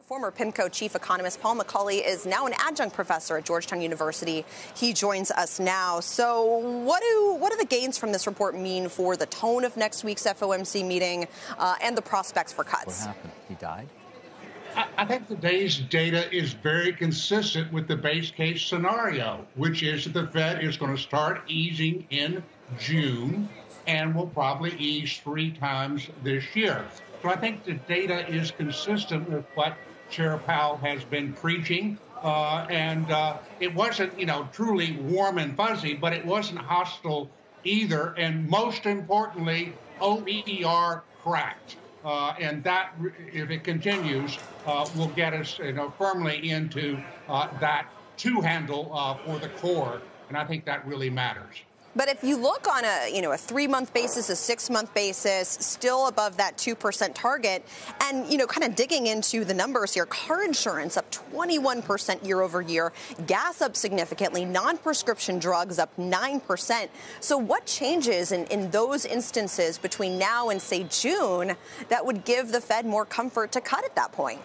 Former PIMCO chief economist Paul McCulley is now an adjunct professor at Georgetown University. He joins us now. So what do the gains from this report mean for the tone of next week's FOMC meeting and the prospects for cuts? What happened? He died? I think today's data is very consistent with the base case scenario, which is that the Fed is going to start easing in June and will probably ease 3 times this year. So I think the data is consistent with what Chair Powell has been preaching. It wasn't, truly warm and fuzzy, but it wasn't hostile either. And most importantly, OER cracked. And that, if it continues, will get us, firmly into that 2 handle for the core. And I think that really matters. But if you look on a 3-month basis, a 6-month basis, still above that 2% target, and, kind of digging into the numbers here, car insurance up 21% year over year, gas up significantly, non-prescription drugs up 9%. So what changes in those instances between now and, say, June that would give the Fed more comfort to cut at that point?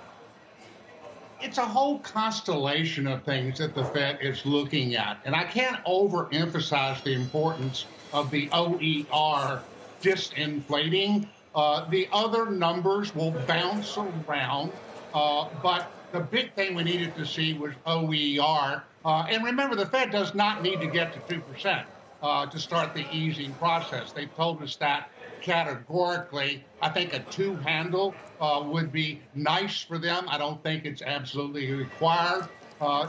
It's a whole constellation of things that the Fed is looking at. And I can't overemphasize the importance of the OER disinflating. The other numbers will bounce around. But the big thing we needed to see was OER. And remember, the Fed does not need to get to 2% to start the easing process. They've told us that categorically. I think a 2 handle would be nice for them. I don't think it's absolutely required.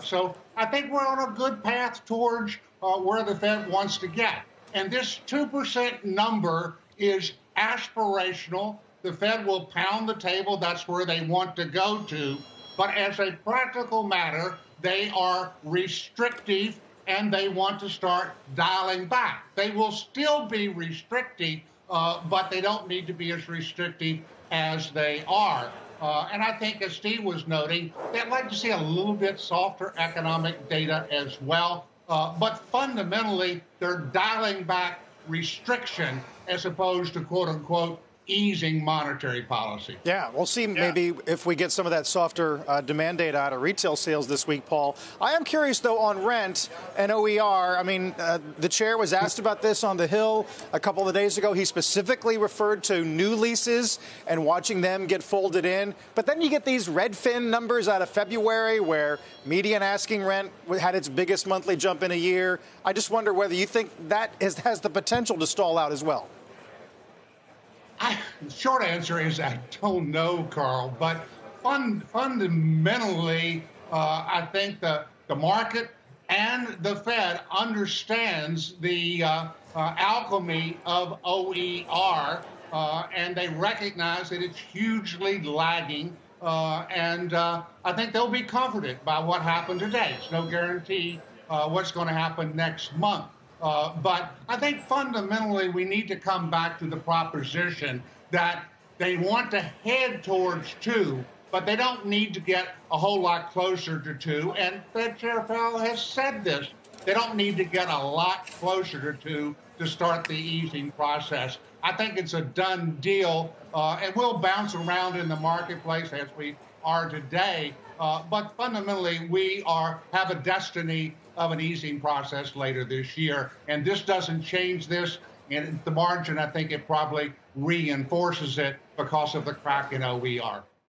So I think we're on a good path towards where the Fed wants to get. And this 2% number is aspirational. The Fed will pound the table. That's where they want to go to. But as a practical matter, they are restrictive and they want to start dialing back. They will still be restrictive, but they don't need to be as restrictive as they are. And I think, as Steve was noting, they'd like to see a little bit softer economic data as well. But fundamentally, they're dialing back restriction as opposed to, quote unquote, easing monetary policy. Yeah, we'll see maybe if we get some of that softer demand data out of retail sales this week, Paul. I am curious, though, on rent and OER. I mean, the chair was asked about this on the Hill a couple of days ago. He specifically referred to new leases and watching them get folded in. But then you get these Redfin numbers out of February where median asking rent had its biggest monthly jump in a year. I just wonder whether you think that has the potential to stall out as well. The short answer is I don't know, Carl, but fundamentally, I think the market and the Fed understands the alchemy of OER, and they recognize that it's hugely lagging, and I think they'll be comforted by what happened today. It's no guarantee what's going to happen next month. But I think fundamentally we need to come back to the proposition that they want to head towards 2, but they don't need to get a whole lot closer to 2. And Fed Chair Powell has said this. They don't need to get a lot closer to 2 to start the easing process. I think it's a done deal, and we'll bounce around in the marketplace as we are today. But fundamentally, we have a destiny of an easing process later this year. And this doesn't change this. And at the margin, I think it probably reinforces it because of the crack in OER.